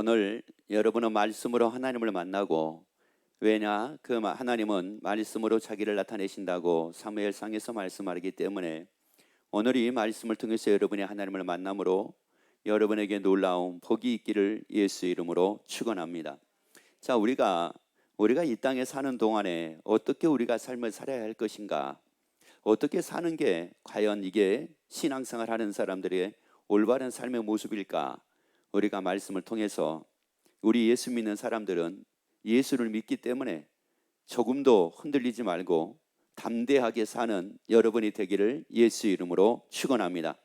오늘 여러분은 말씀으로 하나님을 만나고, 왜냐? 그 하나님은 말씀으로 자기를 나타내신다고 사무엘상에서 말씀하기 때문에 오늘 이 말씀을 통해서 여러분이 하나님을 만남으로 여러분에게 놀라운 복이 있기를 예수 이름으로 축원합니다. 자, 우리가 이 땅에 사는 동안에 어떻게 우리가 삶을 살아야 할 것인가, 어떻게 사는 게 과연 이게 신앙생활 하는 사람들의 올바른 삶의 모습일까? 우리가 말씀을 통해서 우리 예수 믿는 사람들은 예수를 믿기 때문에 조금도 흔들리지 말고 담대하게 사는 여러분이 되기를 예수 이름으로 축원합니다.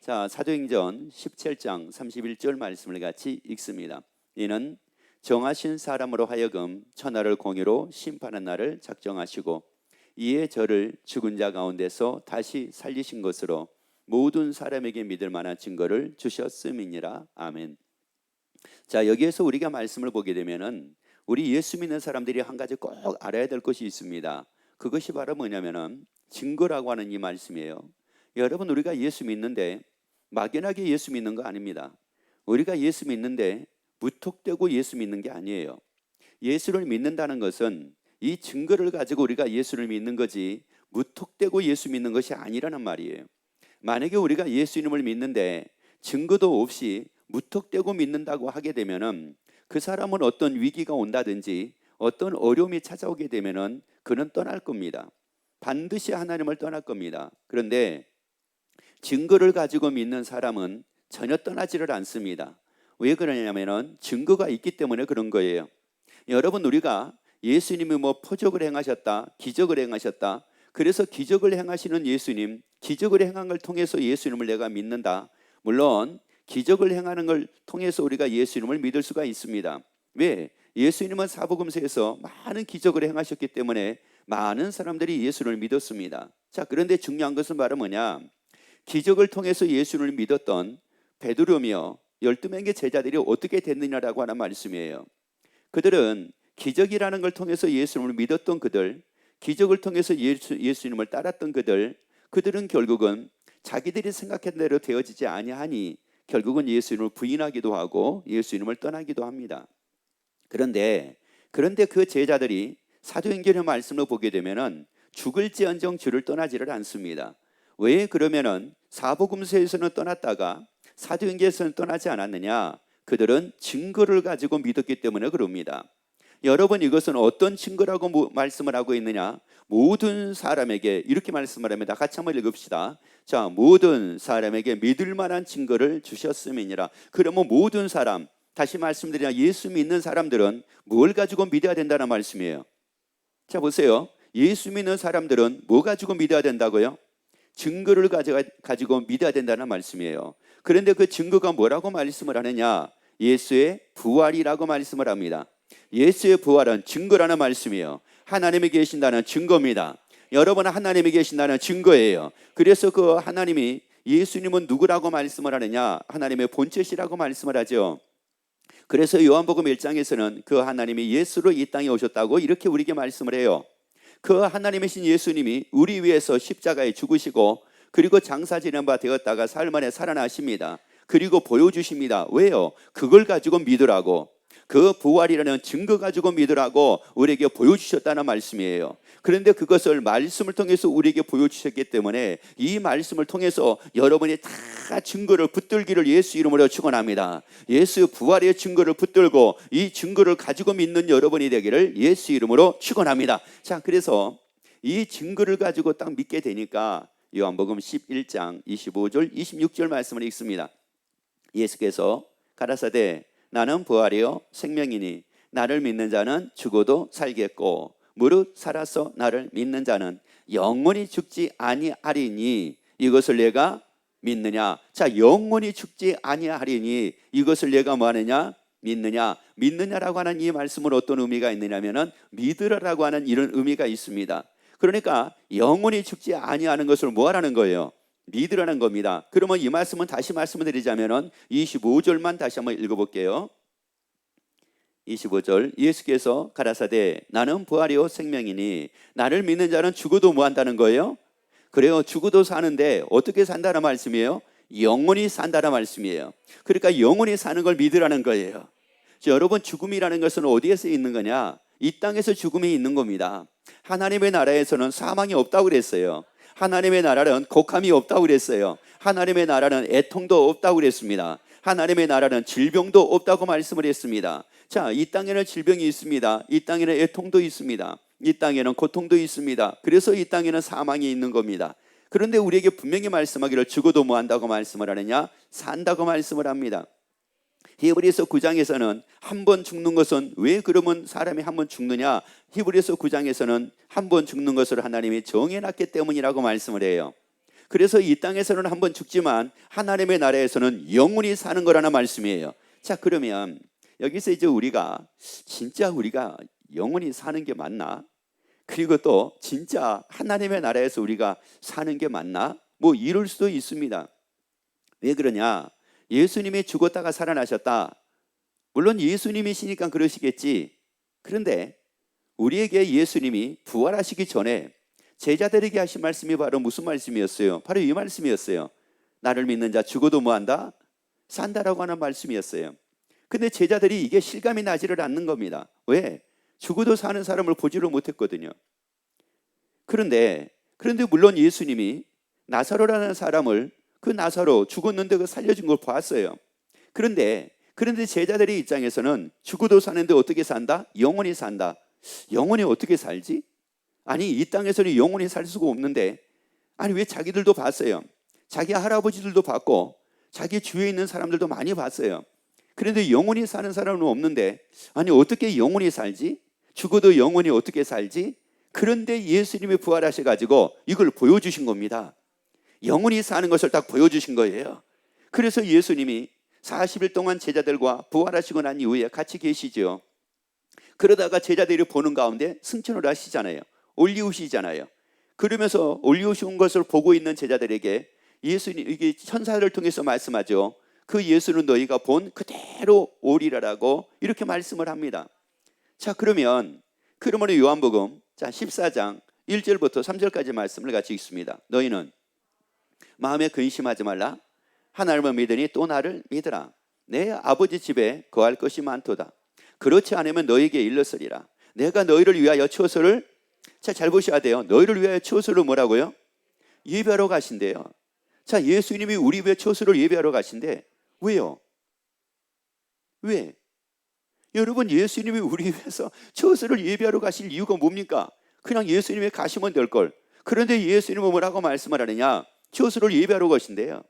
자, 사도행전 17장 31절 말씀을 같이 읽습니다. 이는 정하신 사람으로 하여금 천하를 공의로 심판한 날을 작정하시고 이에 저를 죽은 자 가운데서 다시 살리신 것으로 모든 사람에게 믿을 만한 증거를 주셨음이니라. 아멘. 자, 여기에서 우리가 말씀을 보게 되면은 우리 예수 믿는 사람들이 한 가지 꼭 알아야 될 것이 있습니다. 그것이 바로 뭐냐면은 증거라고 하는 이 말씀이에요. 여러분, 우리가 예수 믿는데 막연하게 예수 믿는 거 아닙니다. 우리가 예수 믿는데 무턱대고 예수 믿는 게 아니에요. 예수를 믿는다는 것은 이 증거를 가지고 우리가 예수를 믿는 거지 무턱대고 예수 믿는 것이 아니라는 말이에요. 만약에 우리가 예수 이름을 믿는데 증거도 없이 무턱대고 믿는다고 하게 되면은 그 사람은 어떤 위기가 온다든지 어떤 어려움이 찾아오게 되면은 그는 떠날 겁니다. 반드시 하나님을 떠날 겁니다. 그런데 증거를 가지고 믿는 사람은 전혀 떠나지를 않습니다. 왜 그러냐면은 증거가 있기 때문에 그런 거예요. 여러분, 우리가 예수님이 표적을 행하셨다, 기적을 행하셨다, 그래서 기적을 행하시는 예수님, 기적을 행한 걸 통해서 예수님을 내가 믿는다. 물론 기적을 행하는 걸 통해서 우리가 예수님을 믿을 수가 있습니다. 왜? 예수님은 사복음서에서 많은 기적을 행하셨기 때문에 많은 사람들이 예수를 믿었습니다. 자, 그런데 중요한 것은 바로 뭐냐? 기적을 통해서 예수를 믿었던 베드로며 12명의 제자들이 어떻게 됐느냐라고 하는 말씀이에요. 그들은 기적이라는 걸 통해서 예수님을 믿었던 그들, 기적을 통해서 예수님을 따랐던 그들은 결국은 자기들이 생각한 대로 되어지지 아니하니 결국은 예수님을 부인하기도 하고 예수님을 떠나기도 합니다. 그런데 그 제자들이 사도행전의 말씀을 보게 되면은 죽을지언정 주를 떠나지를 않습니다. 왜? 그러면은 사복음서에서는 떠났다가 사도행전에서는 떠나지 않았느냐? 그들은 증거를 가지고 믿었기 때문에 그럽니다. 여러분, 이것은 어떤 증거라고 말씀을 하고 있느냐? 모든 사람에게, 이렇게 말씀을 합니다. 같이 한번 읽읍시다. 자, 모든 사람에게 믿을 만한 증거를 주셨음이니라. 그러면 모든 사람, 다시 말씀드리냐, 예수 믿는 사람들은 뭘 가지고 믿어야 된다는 말씀이에요. 자, 보세요. 예수 믿는 사람들은 뭐 가지고 믿어야 된다고요? 증거를 가지고 믿어야 된다는 말씀이에요. 그런데 그 증거가 뭐라고 말씀을 하느냐? 예수의 부활이라고 말씀을 합니다. 예수의 부활은 증거라는 말씀이에요. 하나님이 계신다는 증거입니다. 여러분은 하나님이 계신다는 증거예요. 그래서 그 하나님이, 예수님은 누구라고 말씀을 하느냐? 하나님의 본체시라고 말씀을 하죠. 그래서 요한복음 1장에서는 그 하나님이 예수로 이 땅에 오셨다고 이렇게 우리에게 말씀을 해요. 그 하나님이신 예수님이 우리 위해서 십자가에 죽으시고 그리고 장사 지낸 바 되었다가 사흘 만에 살아나십니다. 그리고 보여주십니다. 왜요? 그걸 가지고 믿으라고, 그 부활이라는 증거 가지고 믿으라고 우리에게 보여주셨다는 말씀이에요. 그런데 그것을 말씀을 통해서 우리에게 보여주셨기 때문에 이 말씀을 통해서 여러분이 다 증거를 붙들기를 예수 이름으로 축원합니다. 예수 부활의 증거를 붙들고 이 증거를 가지고 믿는 여러분이 되기를 예수 이름으로 축원합니다. 자, 그래서 이 증거를 가지고 딱 믿게 되니까 요한복음 11장 25절 26절 말씀을 읽습니다. 예수께서 가라사대 나는 부활이요 생명이니 나를 믿는 자는 죽어도 살겠고 무릇 살아서 나를 믿는 자는 영원히 죽지 아니하리니 이것을 내가 믿느냐? 자, 영원히 죽지 아니하리니 이것을 내가 뭐하느냐? 믿느냐라고 하는 이 말씀은 어떤 의미가 있느냐면은 믿으라라고 하는 이런 의미가 있습니다. 그러니까 영원히 죽지 아니하는 것을 뭐하라는 거예요? 믿으라는 겁니다. 그러면 이 말씀은 다시 말씀을 드리자면은 25절만 다시 한번 읽어볼게요. 25절 예수께서 가라사대 나는 부활이요 생명이니 나를 믿는 자는 죽어도 뭐 한다는 거예요? 그래요, 죽어도 사는데 어떻게 산다는 말씀이에요? 영원히 산다는 말씀이에요. 그러니까 영원히 사는 걸 믿으라는 거예요. 여러분, 죽음이라는 것은 어디에서 있는 거냐? 이 땅에서 죽음이 있는 겁니다. 하나님의 나라에서는 사망이 없다고 그랬어요. 하나님의 나라는 곡함이 없다고 그랬어요. 하나님의 나라는 애통도 없다고 그랬습니다. 하나님의 나라는 질병도 없다고 말씀을 했습니다. 자, 이 땅에는 질병이 있습니다. 이 땅에는 애통도 있습니다. 이 땅에는 고통도 있습니다. 그래서 이 땅에는 사망이 있는 겁니다. 그런데 우리에게 분명히 말씀하기를 죽어도 뭐 한다고 말씀을 하느냐? 산다고 말씀을 합니다. 히브리서 9장에서는 한 번 죽는 것은, 왜 그러면 사람이 한 번 죽느냐? 히브리서 9장에서는 한 번 죽는 것을 하나님이 정해놨기 때문이라고 말씀을 해요. 그래서 이 땅에서는 한 번 죽지만 하나님의 나라에서는 영원히 사는 거라는 말씀이에요. 자, 그러면 여기서 이제 우리가 진짜 우리가 영원히 사는 게 맞나? 그리고 또 진짜 하나님의 나라에서 우리가 사는 게 맞나? 뭐 이럴 수도 있습니다. 왜 그러냐? 예수님이 죽었다가 살아나셨다. 물론 예수님이시니까 그러시겠지. 그런데 우리에게 예수님이 부활하시기 전에 제자들에게 하신 말씀이 바로 무슨 말씀이었어요? 바로 이 말씀이었어요. 나를 믿는 자 죽어도 뭐한다? 산다라고 하는 말씀이었어요. 근데 제자들이 이게 실감이 나지를 않는 겁니다. 왜? 죽어도 사는 사람을 보지를 못했거든요. 그런데 물론 예수님이 나사로라는 사람을, 그 나사로 죽었는데 그 살려준 걸 봤어요. 그런데 제자들의 입장에서는 죽어도 사는데 어떻게 산다? 영원히 산다. 영원히 어떻게 살지? 아니, 이 땅에서는 영원히 살 수가 없는데, 아니 왜 자기들도 봤어요. 자기 할아버지들도 봤고 자기 주위에 있는 사람들도 많이 봤어요. 그런데 영원히 사는 사람은 없는데, 아니 어떻게 영원히 살지? 죽어도 영원히 어떻게 살지? 그런데 예수님이 부활하셔가지고 이걸 보여주신 겁니다. 영원히 사는 것을 딱 보여주신 거예요. 그래서 예수님이 40일 동안 제자들과 부활하시고 난 이후에 같이 계시죠. 그러다가 제자들이 보는 가운데 승천을 하시잖아요. 올리우시잖아요. 그러면서 올리우신 것을 보고 있는 제자들에게 예수님, 이게 천사를 통해서 말씀하죠. 그 예수는 너희가 본 그대로 오리라라고 이렇게 말씀을 합니다. 자, 그러면 요한복음 14장 1절부터 3절까지 말씀을 같이 읽습니다. 너희는 마음에 근심하지 말라. 하나님을 믿으니 또 나를 믿으라. 내 아버지 집에 거할 것이 많도다. 그렇지 않으면 너희에게 일렀으리라. 내가 너희를 위하여 처소를, 자, 잘 보셔야 돼요. 너희를 위하여 처소를 뭐라고요? 예배하러 가신대요. 자, 예수님이 우리 위해 처소를 예배하러 가신대. 왜요? 왜? 여러분, 예수님이 우리 위해서 처소를 예배하러 가실 이유가 뭡니까? 그냥 예수님이 가시면 될 걸. 그런데 예수님은 뭐라고 말씀을 하느냐? 처소를 예배하러 가신대요.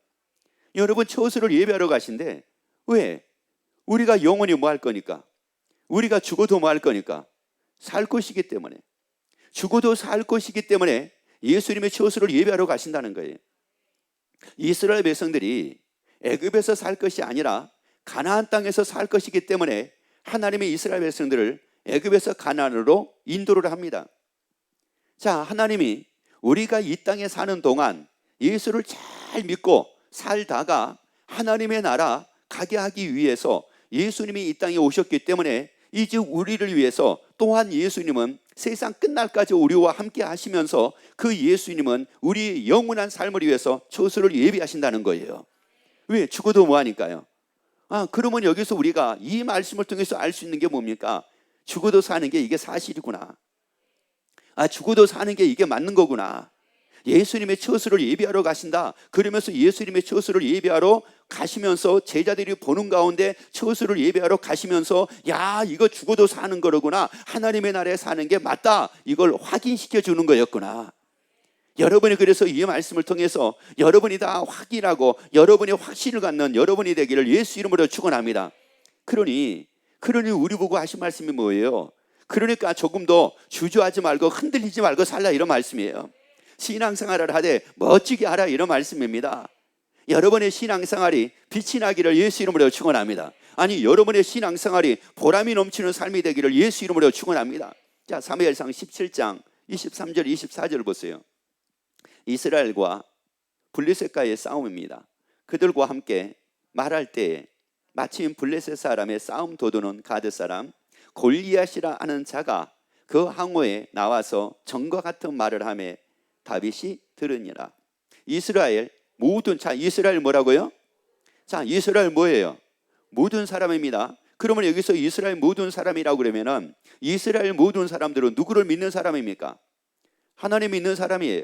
여러분, 처소를 예배하러 가신대. 왜? 우리가 영원히 뭐 할 거니까? 우리가 죽어도 뭐 할 거니까? 살 것이기 때문에. 죽어도 살 것이기 때문에 예수님의 처소를 예배하러 가신다는 거예요. 이스라엘 백성들이 애굽에서 살 것이 아니라 가나안 땅에서 살 것이기 때문에 하나님의 이스라엘 백성들을 애굽에서 가나안으로 인도를 합니다. 자, 하나님이 우리가 이 땅에 사는 동안 예수를 잘 믿고 살다가 하나님의 나라 가게 하기 위해서 예수님이 이 땅에 오셨기 때문에 이제 우리를 위해서 또한 예수님은 세상 끝날까지 우리와 함께 하시면서 그 예수님은 우리 영원한 삶을 위해서 처소를 예비하신다는 거예요. 왜? 죽어도 뭐하니까요. 그러면 여기서 우리가 이 말씀을 통해서 알 수 있는 게 뭡니까? 죽어도 사는 게 이게 사실이구나. 죽어도 사는 게 이게 맞는 거구나. 예수님의 처소를 예비하러 가신다. 그러면서 예수님의 처소를 예비하러 가시면서 제자들이 보는 가운데 처소를 예비하러 가시면서, 야, 이거 죽어도 사는 거로구나. 하나님의 나라에 사는 게 맞다. 이걸 확인시켜 주는 거였구나. 여러분이 그래서 이 말씀을 통해서 여러분이 다 확인하고 여러분이 확신을 갖는 여러분이 되기를 예수 이름으로 축원합니다. 그러니 우리 보고 하신 말씀이 뭐예요? 그러니까 조금 더 주저하지 말고 흔들리지 말고 살라, 이런 말씀이에요. 신앙생활을 하되 멋지게 하라, 이런 말씀입니다. 여러분의 신앙생활이 빛이 나기를 예수 이름으로 축원합니다. 아니, 여러분의 신앙생활이 보람이 넘치는 삶이 되기를 예수 이름으로 축원합니다. 자, 사무엘상 17장 23절 24절 보세요. 이스라엘과 블레셋과의 싸움입니다. 그들과 함께 말할 때에 마침 블레셋 사람의 싸움 도두는 가드 사람 골리앗이라 하는 자가 그 항우에 나와서 전과 같은 말을 하며 다윗이 들으니라. 이스라엘 모든, 자, 이스라엘 뭐라고요? 자, 이스라엘 뭐예요? 모든 사람입니다. 그러면 여기서 이스라엘 모든 사람이라고 그러면은 이스라엘 모든 사람들은 누구를 믿는 사람입니까? 하나님 믿는 사람이에요.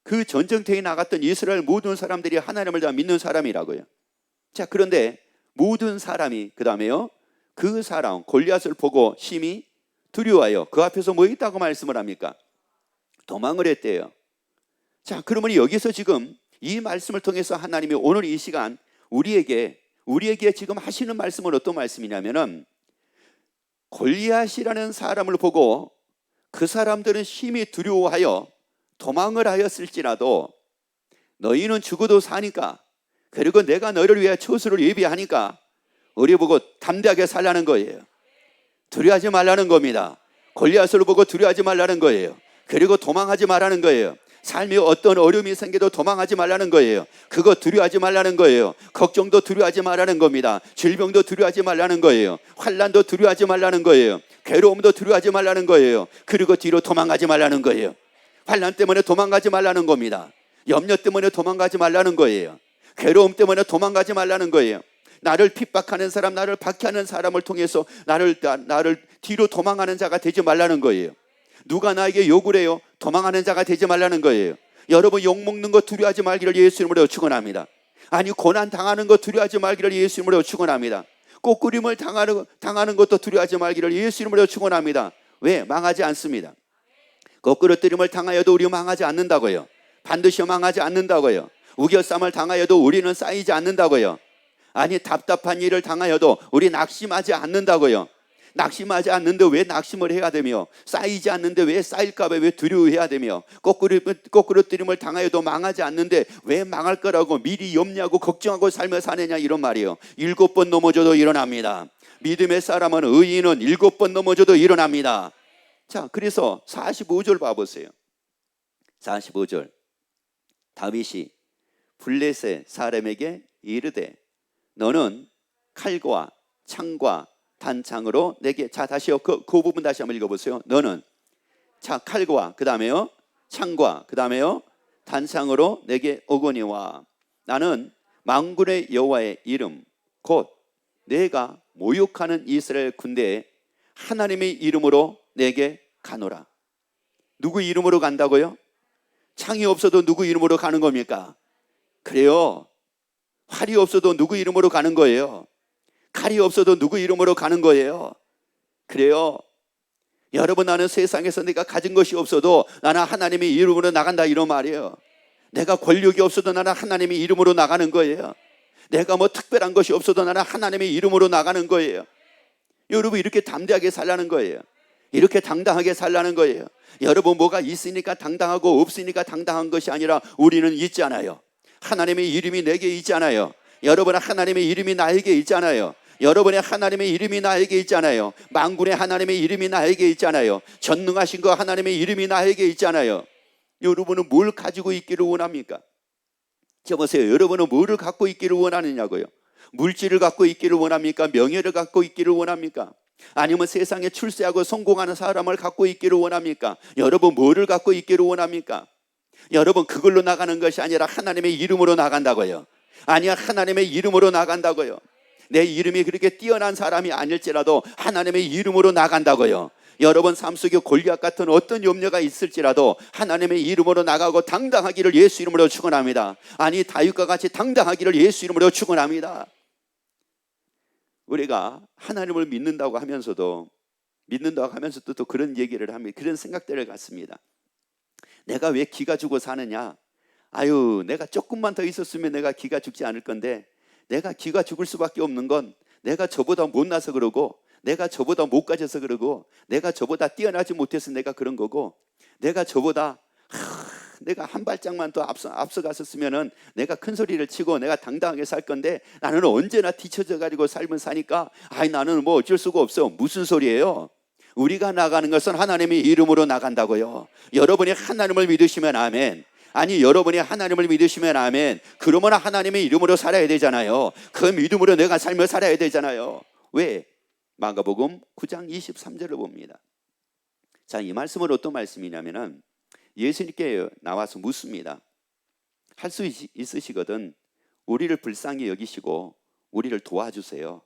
그 전쟁터에 나갔던 이스라엘 모든 사람들이 하나님을 다 믿는 사람이라고요. 자, 그런데 모든 사람이 그 다음에요, 그 사람 골리앗을 보고 심히 두려워하여 그 앞에서 뭐 있다고 말씀을 합니까? 도망을 했대요. 자, 그러면 여기서 지금 이 말씀을 통해서 하나님이 오늘 이 시간 우리에게 지금 하시는 말씀은 어떤 말씀이냐면은, 골리앗이라는 사람을 보고 그 사람들은 심히 두려워하여 도망을 하였을지라도 너희는 죽어도 사니까, 그리고 내가 너희를 위해 처소를 예비하니까 우리 보고 담대하게 살라는 거예요. 두려워하지 말라는 겁니다. 골리앗을 보고 두려워하지 말라는 거예요. 그리고 도망하지 말라는 거예요. 삶에 어떤 어려움이 생겨도 도망하지 말라는 거예요. 그거 두려워하지 말라는 거예요. 걱정도 두려워하지 말라는 겁니다. 질병도 두려워하지 말라는 거예요. 환난도 두려워하지 말라는 거예요. 괴로움도 두려워하지 말라는 거예요. 그리고 뒤로 도망가지 말라는 거예요. 환난 때문에 도망가지 말라는 겁니다. 염려 때문에 도망가지 말라는 거예요. 괴로움 때문에 도망가지 말라는 거예요. 나를 핍박하는 사람, 나를 박해하는 사람을 통해서 나를 뒤로 도망하는 자가 되지 말라는 거예요. 누가 나에게 욕을 해요? 도망하는 자가 되지 말라는 거예요. 여러분, 욕먹는 거 두려워하지 말기를 예수 이름으로 축원합니다. 아니, 고난 당하는 거 두려워하지 말기를 예수 이름으로 축원합니다. 꼬꾸림을 당하는 것도 두려워하지 말기를 예수 이름으로 축원합니다. 왜? 망하지 않습니다. 거꾸로뜨림을 당하여도 우리 망하지 않는다고요. 반드시 망하지 않는다고요. 우겨쌈을 당하여도 우리는 쌓이지 않는다고요. 아니, 답답한 일을 당하여도 우리 낙심하지 않는다고요. 낙심하지 않는데 왜 낙심을 해야 되며, 쌓이지 않는데 왜 쌓일까 봐 왜 두려워해야 되며, 거꾸로뜨림을 당하여도 망하지 않는데 왜 망할 거라고 미리 염려하고 걱정하고 살며 사느냐, 이런 말이에요. 7번 넘어져도 일어납니다. 믿음의 사람은, 의인은 7번 넘어져도 일어납니다. 자, 그래서 45절 봐보세요. 45절, 다윗이 블레셋 사람에게 이르되 너는 칼과 창과 단창으로 내게, 자, 다시요, 그 부분 다시 한번 읽어보세요. 너는, 자, 칼과 그 다음에요 창과 그 다음에요 단창으로 내게 오거니와 나는 만군의 여호와의 이름 곧 내가 모욕하는 이스라엘 군대에 하나님의 이름으로 내게 가노라. 누구 이름으로 간다고요? 창이 없어도 누구 이름으로 가는 겁니까? 그래요. 활이 없어도 누구 이름으로 가는 거예요. 칼이 없어도 누구 이름으로 가는 거예요. 그래요. 여러분, 나는 세상에서 내가 가진 것이 없어도 나는 하나님의 이름으로 나간다, 이런 말이에요. 내가 권력이 없어도 나는 하나님의 이름으로 나가는 거예요. 내가 뭐 특별한 것이 없어도 나는 하나님의 이름으로 나가는 거예요. 여러분, 이렇게 담대하게 살라는 거예요. 이렇게 당당하게 살라는 거예요. 여러분, 뭐가 있으니까 당당하고 없으니까 당당한 것이 아니라 우리는 있잖아요. 하나님의 이름이 내게 있잖아요. 여러분, 하나님의 이름이 나에게 있잖아요. 여러분의 하나님의 이름이 나에게 있잖아요. 만군의 하나님의 이름이 나에게 있잖아요. 전능하신 그 하나님의 이름이 나에게 있잖아요. 여러분은 뭘 가지고 있기를 원합니까? 저 보세요. 여러분은 뭐를 갖고 있기를 원하느냐고요? 물질을 갖고 있기를 원합니까? 명예를 갖고 있기를 원합니까? 아니면 세상에 출세하고 성공하는 사람을 갖고 있기를 원합니까? 여러분, 뭐를 갖고 있기를 원합니까? 여러분, 그걸로 나가는 것이 아니라 하나님의 이름으로 나간다고요. 아니야, 하나님의 이름으로 나간다고요. 내 이름이 그렇게 뛰어난 사람이 아닐지라도 하나님의 이름으로 나간다고요. 여러분 삶 속에 골리앗 같은 어떤 염려가 있을지라도 하나님의 이름으로 나가고 당당하기를 예수 이름으로 축원합니다. 아니, 다윗과 같이 당당하기를 예수 이름으로 축원합니다. 우리가 하나님을 믿는다고 하면서도 또 그런 얘기를 하면 그런 생각들을 갖습니다. 내가 왜 기가 죽어 사느냐? 아유, 내가 조금만 더 있었으면 내가 기가 죽지 않을 건데, 내가 기가 죽을 수밖에 없는 건 내가 저보다 못나서 그러고, 내가 저보다 못 가져서 그러고, 내가 저보다 뛰어나지 못해서 내가 그런 거고, 내가 저보다 내가 한 발짝만 더 앞서갔었으면은 내가 큰 소리를 치고 내가 당당하게 살 건데, 나는 언제나 뒤처져 가지고 삶을 사니까 아이, 나는 뭐 어쩔 수가 없어. 무슨 소리예요? 우리가 나가는 것은 하나님의 이름으로 나간다고요. 여러분이 하나님을 믿으시면 아멘. 아니, 여러분이 하나님을 믿으시면 아멘. 그러면 하나님의 이름으로 살아야 되잖아요. 그 믿음으로 내가 삶을 살아야 되잖아요. 왜? 마가복음 9장 23절을 봅니다. 자, 이 말씀은 어떤 말씀이냐면은 예수님께 나와서 묻습니다. 할 수 있으시거든 우리를 불쌍히 여기시고 우리를 도와주세요.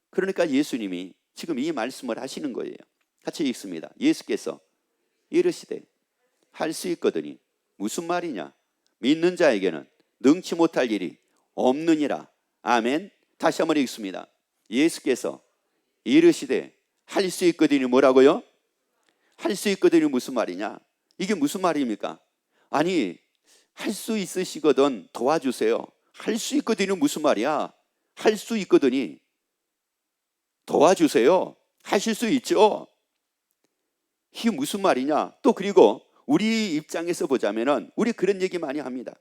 그러니까 예수님이 지금 이 말씀을 하시는 거예요. 같이 읽습니다. 예수께서 이르시되 할 수 있거든이. 무슨 말이냐? 믿는 자에게는 능치 못할 일이 없느니라. 아멘. 다시 한번 읽습니다. 예수께서 이르시되 할 수 있거든이 뭐라고요? 할 수 있거든이 무슨 말이냐? 이게 무슨 말입니까? 아니, 할 수 있으시거든 도와주세요. 할 수 있거든이 무슨 말이야? 할 수 있거든이 도와주세요. 하실 수 있죠? 이게 무슨 말이냐? 또 그리고 우리 입장에서 보자면은 우리 그런 얘기 많이 합니다.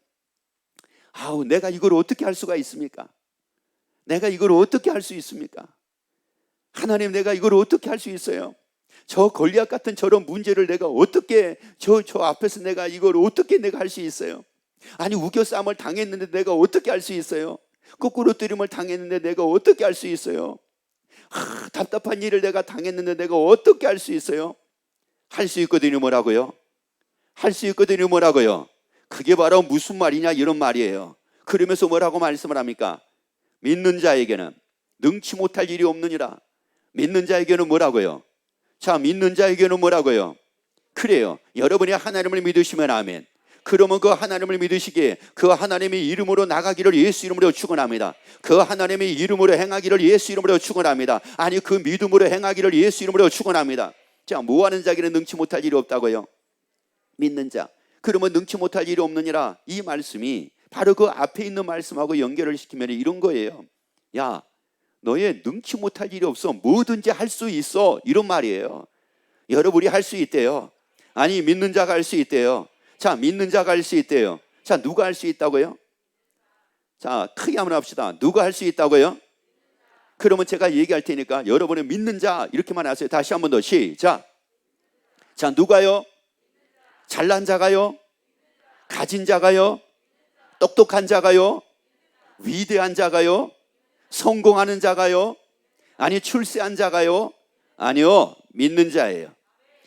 아우, 내가 이걸 어떻게 할 수가 있습니까? 내가 이걸 어떻게 할 수 있습니까? 하나님, 내가 이걸 어떻게 할 수 있어요? 저 골리앗 같은 저런 문제를 내가 어떻게 저 앞에서 내가 이걸 어떻게 내가 할 수 있어요? 아니, 우겨싸움을 당했는데 내가 어떻게 할 수 있어요? 거꾸로 뜨림을 당했는데 내가 어떻게 할 수 있어요? 답답한 일을 내가 당했는데 내가 어떻게 할 수 있어요? 할 수 있거든요. 뭐라고요? 할 수 있거든요. 뭐라고요? 그게 바로 무슨 말이냐 이런 말이에요. 그러면서 뭐라고 말씀을 합니까? 믿는 자에게는 능치 못할 일이 없느니라. 믿는 자에게는 뭐라고요? 자, 믿는 자에게는 뭐라고요? 그래요. 여러분이 하나님을 믿으시면 아멘. 그러면 그 하나님을 믿으시기에 그 하나님의 이름으로 나가기를 예수 이름으로 축원합니다. 그 하나님의 이름으로 행하기를 예수 이름으로 축원합니다. 아니, 그 믿음으로 행하기를 예수 이름으로 축원합니다. 자, 뭐하는 자에게는 능치 못할 일이 없다고요? 믿는 자. 그러면 능치 못할 일이 없느니라. 이 말씀이 바로 그 앞에 있는 말씀하고 연결을 시키면 이런 거예요. 야, 너의 능치 못할 일이 없어. 뭐든지 할 수 있어. 이런 말이에요. 여러분이 할 수 있대요. 아니, 믿는 자가 할 수 있대요. 자, 믿는 자가 할 수 있대요. 자, 누가 할 수 있다고요? 자, 크게 한번 합시다. 누가 할 수 있다고요? 그러면 제가 얘기할 테니까 여러분의 믿는 자 이렇게만 하세요. 다시 한 번 더 시작. 자, 누가요? 잘난 자가요? 가진 자가요? 똑똑한 자가요? 위대한 자가요? 성공하는 자가요? 아니, 출세한 자가요? 아니요, 믿는 자예요.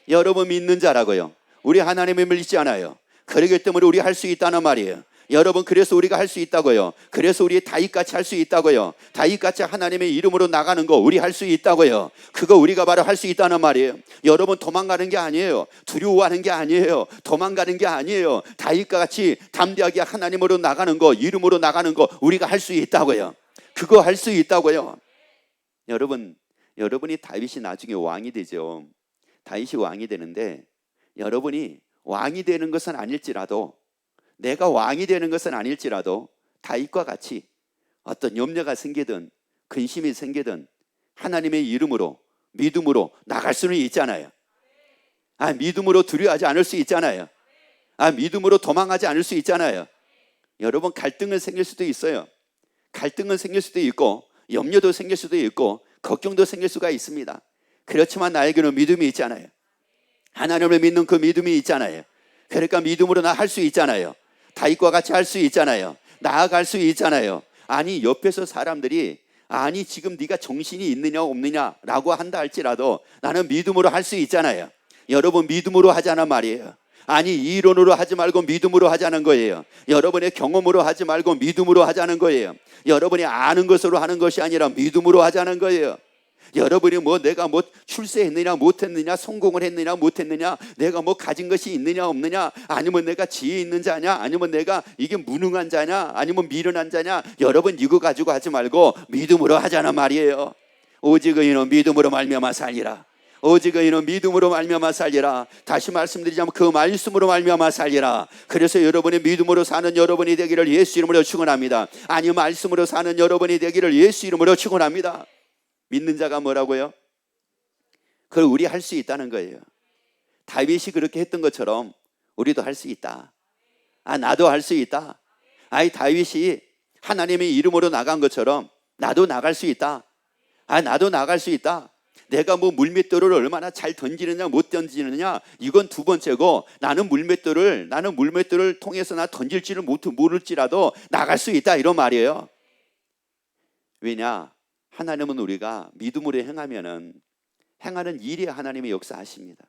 여러분 믿는 자라고요. 우리 하나님을 믿지 않아요. 그러기 때문에 우리 할 수 있다는 말이에요. 여러분, 그래서 우리가 할 수 있다고요. 그래서 우리 다윗같이 할 수 있다고요. 다윗같이 하나님의 이름으로 나가는 거 우리 할 수 있다고요. 그거 우리가 바로 할 수 있다는 말이에요. 여러분, 도망가는 게 아니에요. 두려워하는 게 아니에요. 도망가는 게 아니에요. 다윗과 같이 담대하게 하나님으로 나가는 거, 이름으로 나가는 거 우리가 할 수 있다고요. 그거 할 수 있다고요. 여러분이 다윗이 나중에 왕이 되죠. 다윗이 왕이 되는데 여러분이 왕이 되는 것은 아닐지라도, 내가 왕이 되는 것은 아닐지라도 다윗과 같이 어떤 염려가 생기든 근심이 생기든 하나님의 이름으로 믿음으로 나갈 수는 있잖아요. 믿음으로 두려워하지 않을 수 있잖아요. 믿음으로 도망하지 않을 수 있잖아요. 여러분, 갈등은 생길 수도 있어요. 갈등은 생길 수도 있고 염려도 생길 수도 있고 걱정도 생길 수가 있습니다. 그렇지만 나에게는 믿음이 있잖아요. 하나님을 믿는 그 믿음이 있잖아요. 그러니까 믿음으로 나 할 수 있잖아요. 다윗과 같이 할 수 있잖아요. 나아갈 수 있잖아요. 아니, 옆에서 사람들이 아니, 지금 네가 정신이 있느냐 없느냐라고 한다 할지라도 나는 믿음으로 할 수 있잖아요. 여러분, 믿음으로 하자는 말이에요. 아니, 이론으로 하지 말고 믿음으로 하자는 거예요. 여러분의 경험으로 하지 말고 믿음으로 하자는 거예요. 여러분이 아는 것으로 하는 것이 아니라 믿음으로 하자는 거예요. 여러분이 내가 출세했느냐 못했느냐, 성공을 했느냐 못했느냐, 내가 가진 것이 있느냐 없느냐, 아니면 내가 지혜 있는 자냐, 아니면 내가 이게 무능한 자냐, 아니면 미련한 자냐, 여러분 이거 가지고 하지 말고 믿음으로 하자는 말이에요. 오직 의인은 믿음으로 말미암아 살리라. 오직 의인은 믿음으로 말미암아 살리라. 다시 말씀드리자면 그 말씀으로 말미암아 살리라. 그래서 여러분이 믿음으로 사는 여러분이 되기를 예수 이름으로 축원합니다. 아니, 말씀으로 사는 여러분이 되기를 예수 이름으로 축원합니다. 믿는 자가 뭐라고요? 그걸 우리 할 수 있다는 거예요. 다윗이 그렇게 했던 것처럼 우리도 할 수 있다. 나도 할 수 있다. 다윗이 하나님의 이름으로 나간 것처럼 나도 나갈 수 있다. 나도 나갈 수 있다. 내가 물맷돌을 얼마나 잘 던지느냐 못 던지느냐 이건 두 번째고, 나는 물맷돌을 통해서 나 던질지를 모를지라도 나갈 수 있다, 이런 말이에요. 왜냐? 하나님은 우리가 믿음으로 행하는 일에 하나님의 역사하십니다.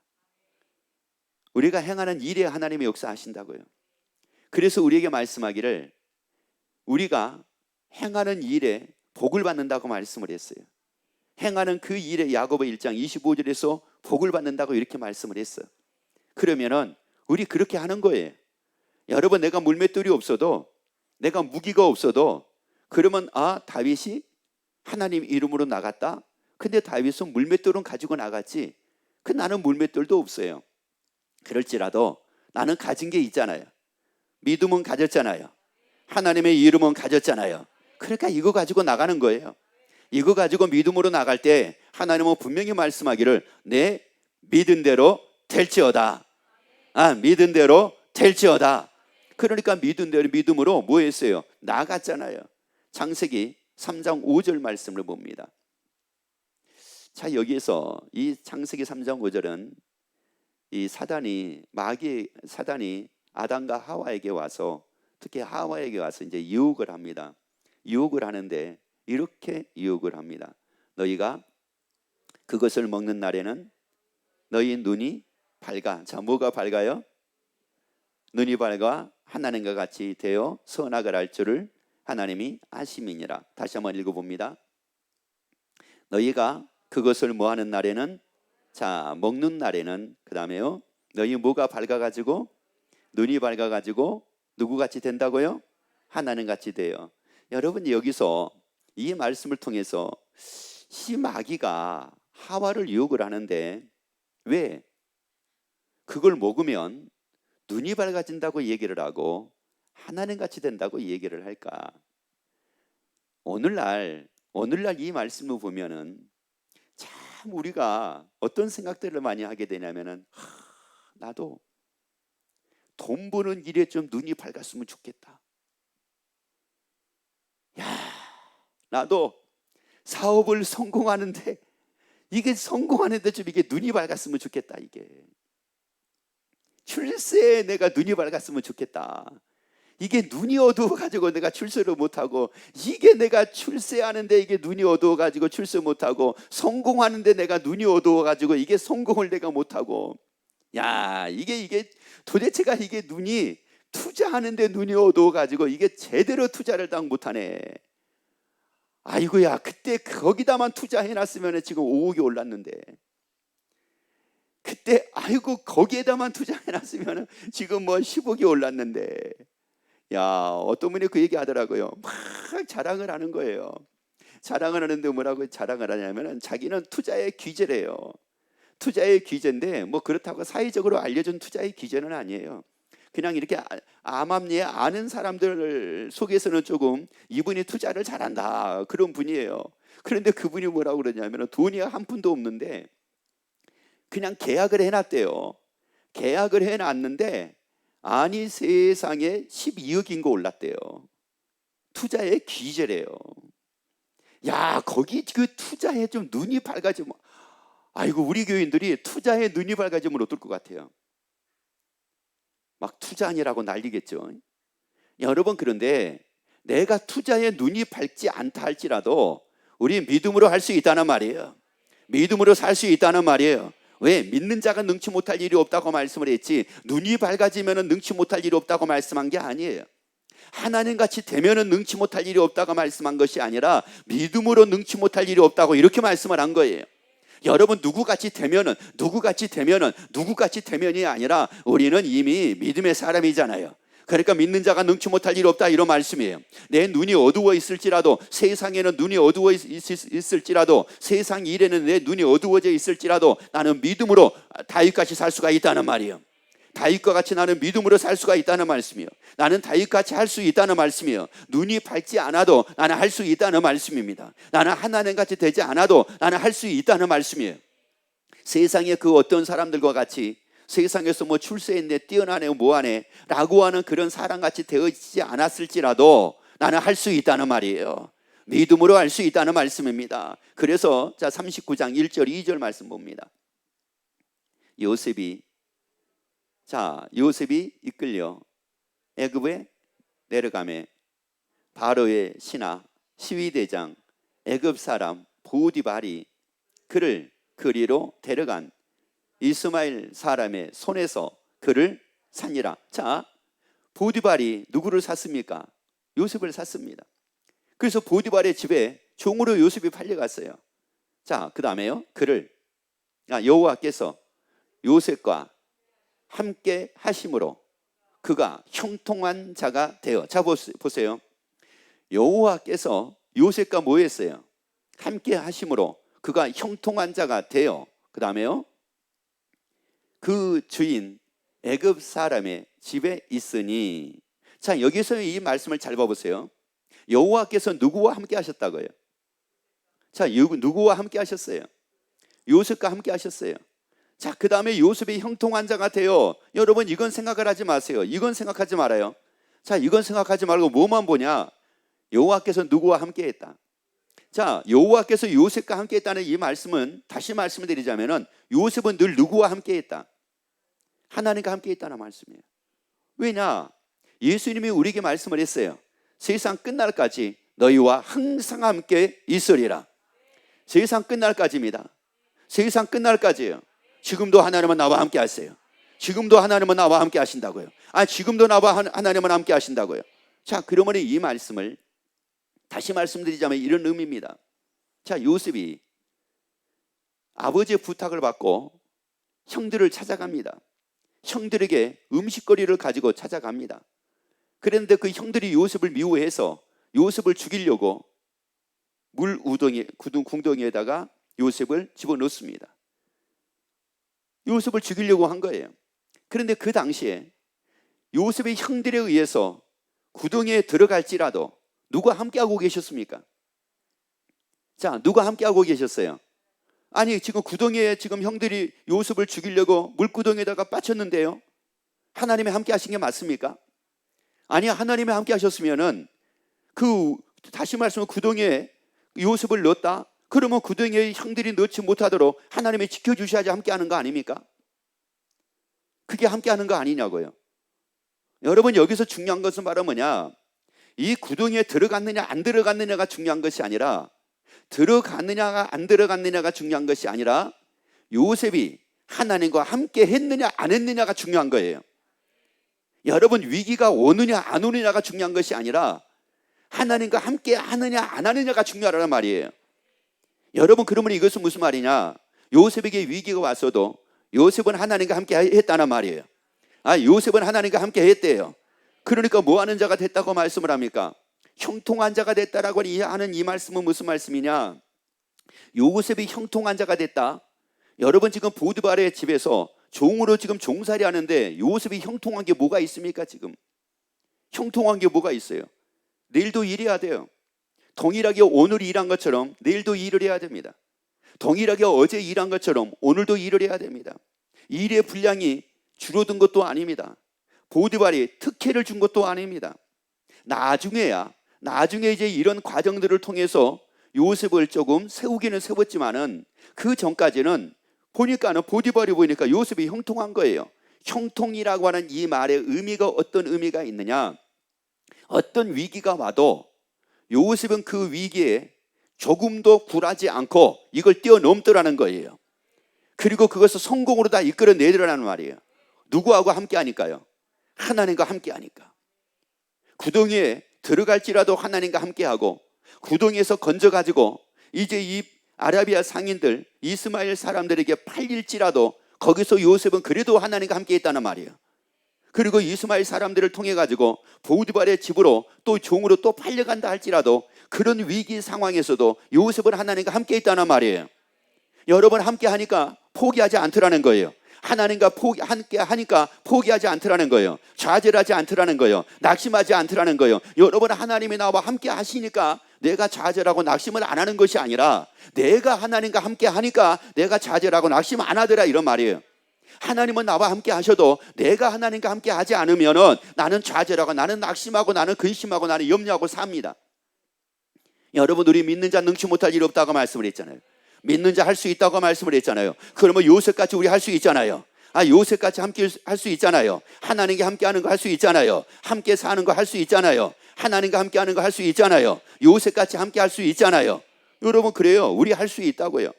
우리가 행하는 일에 하나님의 역사하신다고요. 그래서 우리에게 말씀하기를 우리가 행하는 일에 복을 받는다고 말씀을 했어요. 행하는 그 일에 야고보 1장 25절에서 복을 받는다고 이렇게 말씀을 했어요. 그러면은 우리 그렇게 하는 거예요. 여러분, 내가 물맷돌이 없어도, 내가 무기가 없어도, 그러면 다윗이 하나님 이름으로 나갔다. 근데 다윗은 물맷돌은 가지고 나갔지, 나는 물맷돌도 없어요. 그럴지라도 나는 가진 게 있잖아요. 믿음은 가졌잖아요. 하나님의 이름은 가졌잖아요. 그러니까 이거 가지고 나가는 거예요. 이거 가지고 믿음으로 나갈 때 하나님은 분명히 말씀하기를 내 믿은 대로 될지어다. 믿은 대로 될지어다. 그러니까 믿은 대로 믿음으로 뭐 했어요? 나갔잖아요. 창세기 3장 5절 말씀을 봅니다. 자, 여기에서 이 창세기 3장 5절은 이 사단이 아담과 하와에게 와서, 특히 하와에게 와서 이제 유혹을 합니다. 유혹을 하는데 이렇게 유혹을 합니다. 너희가 그것을 먹는 날에는 너희 눈이 밝아. 자, 뭐가 밝아요? 눈이 밝아 하나님과 같이 되어 선악을 알 줄을 하나님이 아심이니라. 다시 한번 읽어봅니다. 너희가 그것을 뭐 하는 날에는, 자, 먹는 날에는, 그 다음에요, 너희 뭐가 밝아가지고, 눈이 밝아가지고 누구같이 된다고요? 하나님같이 돼요. 여러분, 여기서 이 말씀을 통해서 이 마귀가 하와를 유혹을 하는데 왜 그걸 먹으면 눈이 밝아진다고 얘기를 하고 하나님같이 된다고 얘기를 할까? 오늘날 이 말씀을 보면은 참 우리가 어떤 생각들을 많이 하게 되냐면은, 나도 돈 버는 일에 좀 눈이 밝았으면 좋겠다. 나도 사업을 성공하는데 좀 이게 눈이 밝았으면 좋겠다. 이게 출세에 내가 눈이 밝았으면 좋겠다. 이게 눈이 어두워가지고 내가 출세를 못하고, 이게 내가 출세하는데 이게 눈이 어두워가지고 출세 못하고, 성공하는데 내가 눈이 어두워가지고 이게 성공을 내가 못하고, 이게 도대체가 이게 눈이, 투자하는데 눈이 어두워가지고 이게 제대로 투자를 딱 못하네. 아이고야, 그때 거기다만 투자해놨으면 지금 5억이 올랐는데, 그때 거기에다만 투자해놨으면 지금 뭐 10억이 올랐는데. 어떤 분이 그 얘기 하더라고요. 막 자랑을 하는 거예요. 자랑을 하는데 뭐라고 자랑을 하냐면, 자기는 투자의 귀재래요. 투자의 귀재인데 뭐 그렇다고 사회적으로 알려준 투자의 귀재는 아니에요. 그냥 이렇게 암암리에 아는 사람들 속에서는 조금 이분이 투자를 잘한다, 그런 분이에요. 그런데 그분이 뭐라고 그러냐면, 돈이 한 푼도 없는데 그냥 계약을 해놨대요. 계약을 해놨는데 세상에 12억인 거 올랐대요. 투자의 귀재래요. 거기 그 투자에 좀 눈이 밝아지면, 우리 교인들이 투자에 눈이 밝아지면 어떨 것 같아요? 막 투자 아니라고 난리겠죠. 여러분, 그런데 내가 투자에 눈이 밝지 않다 할지라도 우리 믿음으로 할 수 있다는 말이에요. 믿음으로 살 수 있다는 말이에요. 왜? 믿는 자가 능치 못할 일이 없다고 말씀을 했지, 눈이 밝아지면 능치 못할 일이 없다고 말씀한 게 아니에요. 하나님같이 되면 능치 못할 일이 없다고 말씀한 것이 아니라 믿음으로 능치 못할 일이 없다고 이렇게 말씀을 한 거예요. 여러분, 누구같이 되면이 아니라 우리는 이미 믿음의 사람이잖아요. 그러니까 믿는 자가 능치 못할 일 없다, 이런 말씀이에요. 내 눈이 어두워 있을지라도, 세상에는 눈이 어두워 있을지라도, 세상 일에는 내 눈이 어두워져 있을지라도 나는 믿음으로 다윗같이 살 수가 있다는 말이에요. 다윗과 같이 나는 믿음으로 살 수가 있다는 말씀이에요. 나는 다윗같이 할 수 있다는 말씀이에요. 눈이 밝지 않아도 나는 할 수 있다는 말씀입니다. 나는 하나님같이 되지 않아도 나는 할 수 있다는 말씀이에요. 세상의 그 어떤 사람들과 같이 세상에서 뭐 출세했네, 뛰어나네, 뭐하네 라고 하는 그런 사람같이 되어지지 않았을지라도 나는 할 수 있다는 말이에요. 믿음으로 할 수 있다는 말씀입니다. 그래서 39장 1절 2절 말씀 봅니다. 요셉이 이끌려 애굽에 내려가매 바로의 신하 시위대장 애굽 사람 보디발이 그를 그리로 데려간 이스마엘 사람의 손에서 그를 샀니라. 자, 보디발이 누구를 샀습니까? 요셉을 샀습니다. 그래서 보디발의 집에 종으로 요셉이 팔려갔어요. 자, 그 다음에요. 여호와께서 요셉과 함께 하심으로 그가 형통한 자가 되어. 자, 보세요. 여호와께서 요셉과 뭐 했어요? 함께 하심으로 그가 형통한 자가 되어. 그 다음에요. 그 주인 애굽 사람의 집에 있으니. 자, 여기서 이 말씀을 잘 봐보세요. 여호와께서 누구와 함께 하셨다고요? 자, 누구와 함께 하셨어요? 요셉과 함께 하셨어요. 자, 그 다음에 요셉이 형통한 자가 되어. 여러분, 이건 생각을 하지 마세요. 이건 생각하지 말아요. 자, 이건 생각하지 말고 뭐만 보냐? 여호와께서 누구와 함께 했다. 자, 여호와께서 요셉과 함께 했다는 이 말씀은, 다시 말씀을 드리자면은 요셉은 늘 누구와 함께 했다? 하나님과 함께 했다는 말씀이에요. 왜냐? 예수님이 우리에게 말씀을 했어요. 세상 끝날까지 너희와 항상 함께 있으리라. 세상 끝날까지입니다. 세상 끝날까지예요. 지금도 하나님은 나와 함께 하세요. 지금도 하나님은 나와 함께 하신다고요. 지금도 나와 하나님은 함께 하신다고요. 자, 그러면 이 말씀을 다시 말씀드리자면 이런 의미입니다. 자, 요셉이 아버지의 부탁을 받고 형들을 찾아갑니다. 형들에게 음식거리를 가지고 찾아갑니다. 그런데 그 형들이 요셉을 미워해서 요셉을 죽이려고 궁덩이에다가 요셉을 집어넣습니다. 요셉을 죽이려고 한 거예요. 그런데 그 당시에 요셉의 형들에 의해서 구덩이에 들어갈지라도 누가 함께하고 계셨습니까? 자, 누가 함께하고 계셨어요? 지금 구덩이에 지금 형들이 요셉을 죽이려고 물구덩이에다가 빠쳤는데요. 하나님이 함께 하신 게 맞습니까? 하나님이 함께 하셨으면은 다시 말씀은 구덩이에 요셉을 넣었다? 그러면 구덩이에 형들이 넣지 못하도록 하나님이 지켜주셔야지 함께하는 거 아닙니까? 그게 함께하는 거 아니냐고요. 여러분, 여기서 중요한 것은 바로 뭐냐? 이 구덩이에 들어갔느냐 안 들어갔느냐가 중요한 것이 아니라, 들어갔느냐가 안 들어갔느냐가 중요한 것이 아니라 요셉이 하나님과 함께 했느냐 안 했느냐가 중요한 거예요. 여러분, 위기가 오느냐 안 오느냐가 중요한 것이 아니라 하나님과 함께 하느냐 안 하느냐가 중요하단 말이에요. 여러분, 그러면 이것은 무슨 말이냐? 요셉에게 위기가 왔어도 요셉은 하나님과 함께 했다는 말이에요. 요셉은 하나님과 함께 했대요. 그러니까 뭐 하는 자가 됐다고 말씀을 합니까? 형통한 자가 됐다라고 하는 이 말씀은 무슨 말씀이냐? 요셉이 형통한 자가 됐다. 여러분, 지금 보디발의 집에서 종으로 지금 종살이 하는데 요셉이 형통한 게 뭐가 있습니까? 지금 형통한 게 뭐가 있어요? 내일도 일해야 돼요. 동일하게 오늘 일한 것처럼 내일도 일을 해야 됩니다. 동일하게 어제 일한 것처럼 오늘도 일을 해야 됩니다. 일의 분량이 줄어든 것도 아닙니다. 보디발이 특혜를 준 것도 아닙니다. 나중에 이제 이런 과정들을 통해서 요셉을 조금 세우기는 세웠지만은 그 전까지는 보디발이 보니까 요셉이 형통한 거예요. 형통이라고 하는 이 말의 의미가 어떤 의미가 있느냐? 어떤 위기가 와도 요셉은 그 위기에 조금도 굴하지 않고 이걸 뛰어넘더라는 거예요. 그리고 그것을 성공으로 다 이끌어내더라는 말이에요. 누구하고 함께 하니까요? 하나님과 함께 하니까. 구덩이에 들어갈지라도 하나님과 함께하고, 구덩이에서 건져가지고 이제 이 아라비아 상인들 이스마엘 사람들에게 팔릴지라도 거기서 요셉은 그래도 하나님과 함께 했다는 말이에요. 그리고 이스마엘 사람들을 통해 가지고 보디발의 집으로 또 종으로 또 팔려간다 할지라도 그런 위기 상황에서도 요셉은 하나님과 함께 있다는 말이에요. 여러분, 함께 하니까 포기하지 않더라는 거예요. 하나님과 함께 하니까 포기하지 않더라는 거예요. 좌절하지 않더라는 거예요. 낙심하지 않더라는 거예요. 여러분, 하나님이 나와 함께 하시니까 내가 좌절하고 낙심을 안 하는 것이 아니라 내가 하나님과 함께 하니까 내가 좌절하고 낙심 안 하더라, 이런 말이에요. 하나님은 나와 함께 하셔도 내가 하나님과 함께 하지 않으면은 나는 좌절하고 나는 낙심하고 나는 근심하고 나는 염려하고 삽니다. 여러분, 우리 믿는 자 능치 못할 일 없다고 말씀을 했잖아요. 믿는 자 할 수 있다고 말씀을 했잖아요. 그러면 요셉같이 우리 할 수 있잖아요. 요셉같이 함께 할 수 있잖아요. 하나님과 함께 하는 거 할 수 있잖아요. 함께 사는 거 할 수 있잖아요. 하나님과 함께 하는 거 할 수 있잖아요. 요셉같이 함께 할 수 있잖아요. 여러분, 그래요. 우리 할 수 있다고요.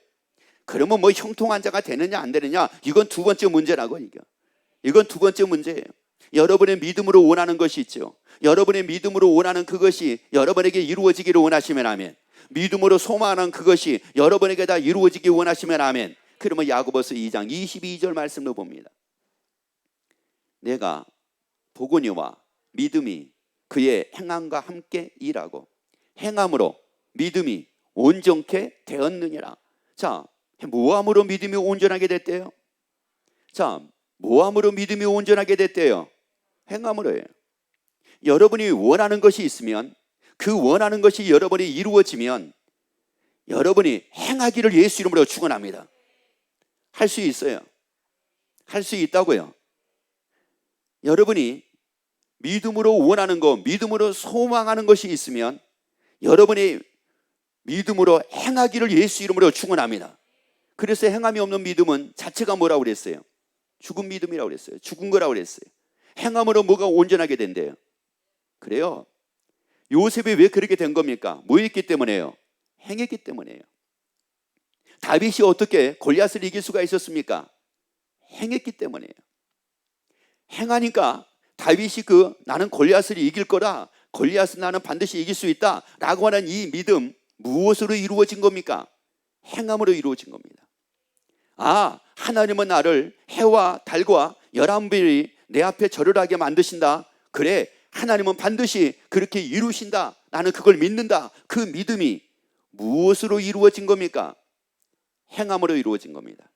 그러면 뭐 형통한 자가 되느냐 안 되느냐, 이건 두 번째 문제라고. 이건 두 번째 문제예요. 여러분의 믿음으로 원하는 것이 있죠. 여러분의 믿음으로 원하는 그것이 여러분에게 이루어지기를 원하시면 아멘. 믿음으로 소망하는 그것이 여러분에게 다 이루어지기 원하시면 아멘. 그러면 야고보서 2장 22절 말씀을 봅니다. 내가 보거니와 믿음이 그의 행함과 함께 일하고 행함으로 믿음이 온전케 되었느니라. 자, 뭐함으로 믿음이 온전하게 됐대요? 자, 뭐함으로 믿음이 온전하게 됐대요? 행함으로예요. 여러분이 원하는 것이 있으면, 그 원하는 것이 여러분이 이루어지면 여러분이 행하기를 예수 이름으로 축원합니다. 할 수 있어요. 할 수 있다고요. 여러분이 믿음으로 원하는 것, 믿음으로 소망하는 것이 있으면 여러분이 믿음으로 행하기를 예수 이름으로 축원합니다. 그래서 행함이 없는 믿음은 자체가 뭐라고 그랬어요? 죽은 믿음이라고 그랬어요. 죽은 거라고 그랬어요. 행함으로 뭐가 온전하게 된대요? 그래요. 요셉이 왜 그렇게 된 겁니까? 뭐 했기 때문에요? 행했기 때문에요. 다윗이 어떻게 골리앗을 이길 수가 있었습니까? 행했기 때문에요. 행하니까 다윗이 나는 골리앗을 이길 거라, 골리앗은 나는 반드시 이길 수 있다 라고 하는 이 믿음, 무엇으로 이루어진 겁니까? 행함으로 이루어진 겁니다. 아, 하나님은 나를 해와 달과 11별이 내 앞에 절을 하게 만드신다. 그래, 하나님은 반드시 그렇게 이루신다. 나는 그걸 믿는다. 그 믿음이 무엇으로 이루어진 겁니까? 행함으로 이루어진 겁니다.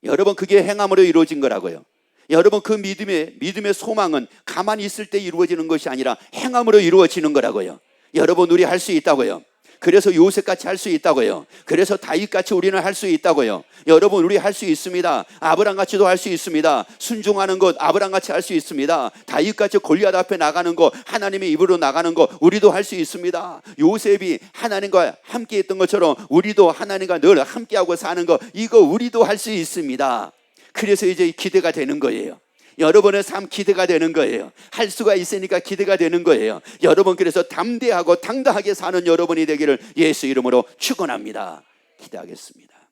여러분, 그게 행함으로 이루어진 거라고요. 여러분, 그 믿음의 소망은 가만히 있을 때 이루어지는 것이 아니라 행함으로 이루어지는 거라고요. 여러분, 우리 할 수 있다고요. 그래서 요셉같이 할 수 있다고요. 그래서 다윗같이 우리는 할 수 있다고요. 여러분, 우리 할 수 있습니다. 아브람같이도 할 수 있습니다. 순종하는 것 아브람같이 할 수 있습니다. 다윗같이 골리앗 앞에 나가는 것, 하나님의 입으로 나가는 것 우리도 할 수 있습니다. 요셉이 하나님과 함께 했던 것처럼 우리도 하나님과 늘 함께하고 사는 것, 이거 우리도 할 수 있습니다. 그래서 이제 기대가 되는 거예요. 여러분의 삶 기대가 되는 거예요. 할 수가 있으니까 기대가 되는 거예요. 여러분, 그래서 담대하고 당당하게 사는 여러분이 되기를 예수 이름으로 축원합니다. 기대하겠습니다.